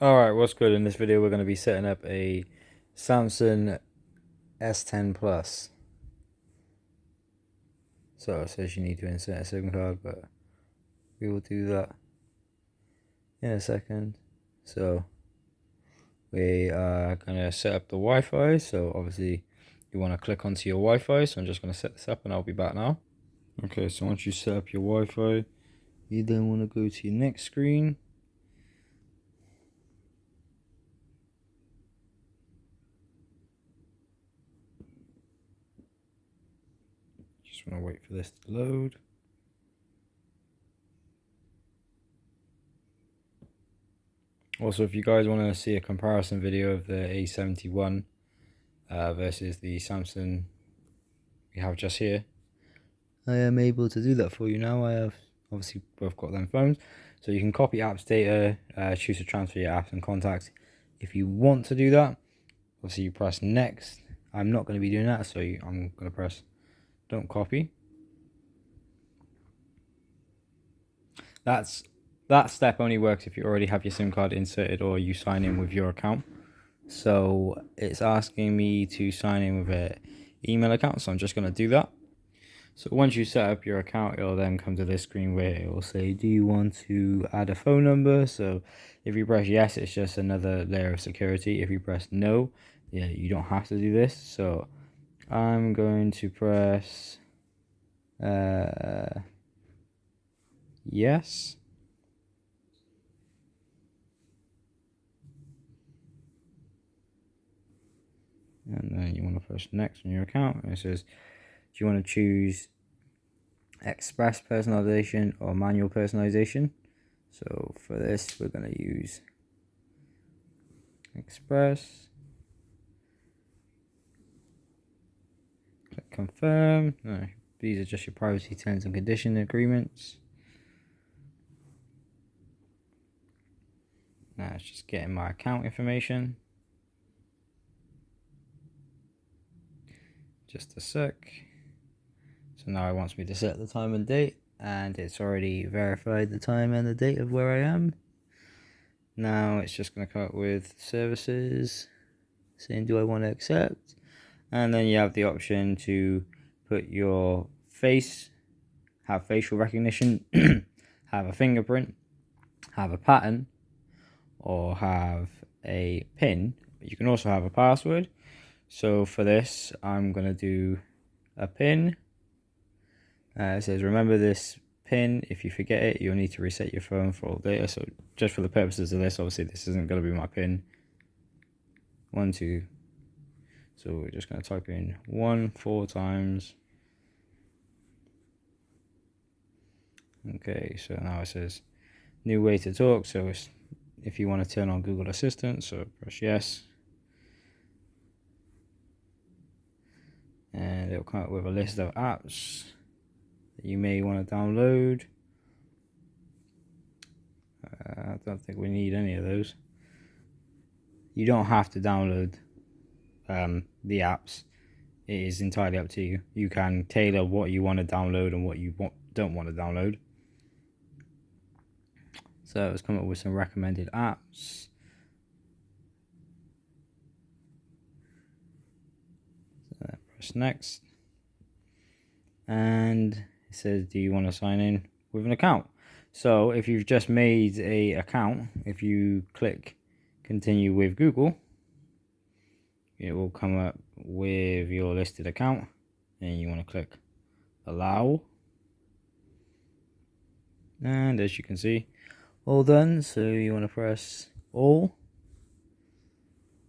Alright, what's good? In this video we're going to be setting up a Samsung S10 Plus. So it says you need to insert a SIM card, but we will do that in a second. So we are going to set up the Wi-Fi. So obviously you want to click onto your Wi-Fi. So I'm just going to set this up and I'll be back now. Okay, so once you set up your Wi-Fi, you then want to go to your next screen. Just want to wait for this to load. Also, if you guys want to see a comparison video of the A71 versus the Samsung we have just here, I am able to do that for you now. I have obviously both got them phones, so you can copy apps data, choose to transfer your apps and contacts. If you want to do that, obviously you press next. I'm not going to be doing that, so I'm going to press don't copy. That step only works if you already have your SIM card inserted or you sign in with your account. So it's asking me to sign in with an email account, so I'm just going to do that. So once you set up your account, it'll then come to this screen where it will say, do you want to add a phone number? So if you press yes, it's just another layer of security. If you press no, yeah, you don't have to do this. So I'm going to press yes. And then you want to press next on your account. And it says, do you want to choose express personalization or manual personalization? So for this, we're going to use express. Click confirm. No, these are just your privacy terms and condition agreements. Now it's just getting my account information. Just a sec. So now it wants me to set the time and date, and it's already verified the time and the date of where I am. Now it's just going to come up with services, saying do I want to accept, and then you have the option to put your face, have facial recognition, have a fingerprint, have a pattern, or have a PIN. You can also have a password. So for this, I'm going to do a PIN. It says remember this PIN. If you forget it, you'll need to reset your phone for all data. So just for the purposes of this, obviously this isn't going to be my PIN. 1 2. So we're just going to type in 1 4 times. Okay, so now it says new way to talk. So it's if you want to turn on Google Assistant, so press yes. And it'll come up with a list of apps that you may want to download. I don't think we need any of those. You don't have to download the apps. It is entirely up to you. You can tailor what you want to download and what you don't want to download. So it's come up with some recommended apps. So press next. And it says, do you want to sign in with an account? So if you've just made a account, if you click continue with Google, it will come up with your listed account, and you want to click allow. And as you can see, all done. So you want to press all,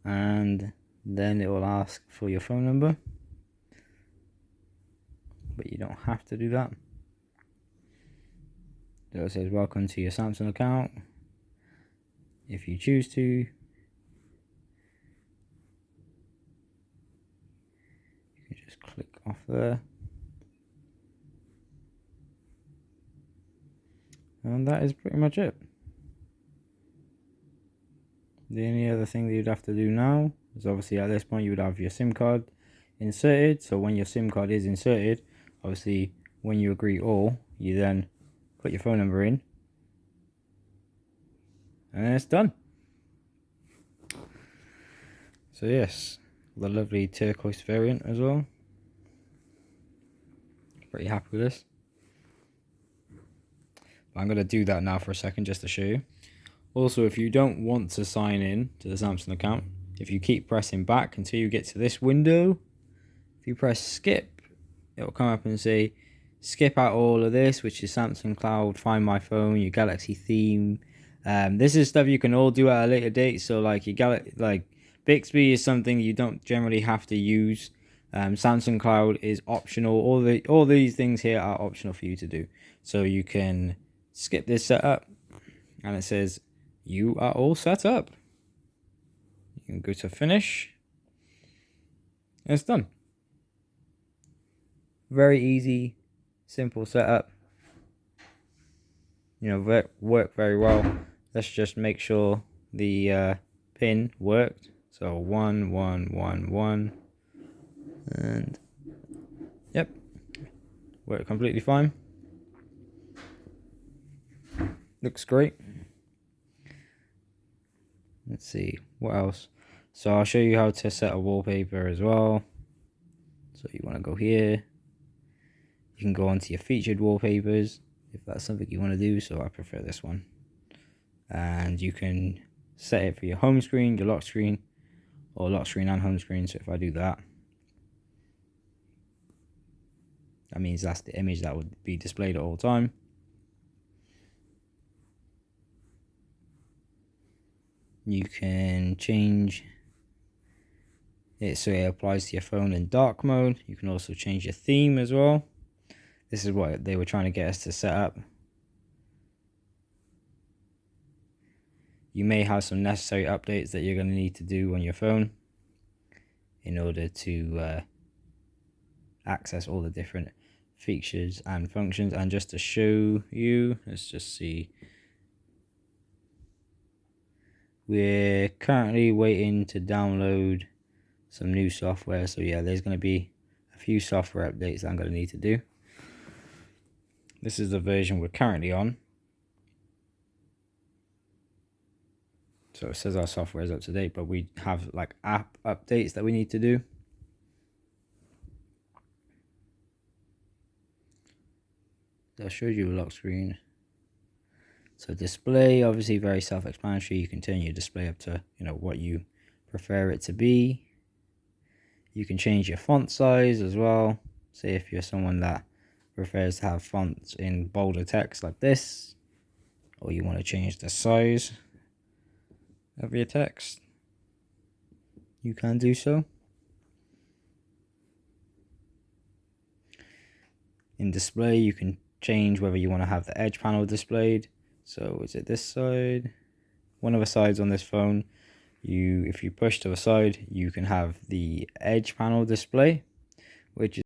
and then it will ask for your phone number, but you don't have to do that. So it says welcome to your Samsung account. If you choose to, you can just click off there. And that is pretty much it. The only other thing that you'd have to do now is obviously at this point you would have your SIM card inserted. So when your SIM card is inserted, obviously when you agree all, you then put your phone number in, and then it's done. So yes, the lovely turquoise variant as well. Pretty happy with this. But I'm going to do that now for a second just to show you. Also, if you don't want to sign in to the Samsung account, if you keep pressing back until you get to this window, if you press skip, it will come up and say skip out all of this, which is Samsung Cloud, Find My Phone, your Galaxy theme. This is stuff you can all do at a later date. So like Bixby is something you don't generally have to use. Samsung Cloud is optional. All these things here are optional for you to do. So you can skip this setup, and it says you are all set up. You can go to finish, and it's done. Very easy, simple setup. You know, work very well. Let's just make sure the pin worked. So 1 1 1 1, and yep, worked completely fine. Looks great. Let's see what else. So I'll show you how to set a wallpaper as well. So you want to go here. You can go onto your featured wallpapers if that's something you want to do. So I prefer this one. And you can set it for your home screen, your lock screen, or lock screen and home screen. So if I do that, that means that's the image that would be displayed at all time. You can change it so it applies to your phone in dark mode. You can also change your theme as well. This is what they were trying to get us to set up. You may have some necessary updates that you're going to need to do on your phone in order to access all the different features and functions. And just to show you, let's just see. We're currently waiting to download some new software. So yeah, there's going to be a few software updates that I'm going to need to do. This is the version we're currently on. So it says our software is up to date, but we have like app updates that we need to do. I showed you a lock screen. So display, obviously very self-explanatory. You can turn your display up to, you know, what you prefer it to be. You can change your font size as well. Say if you're someone that prefers to have fonts in bolder text like this, or you want to change the size of your text, you can do so. In display, you can change whether you want to have the edge panel displayed. So is it this side? One of the sides on this phone, if you push to the side, you can have the edge panel display, which is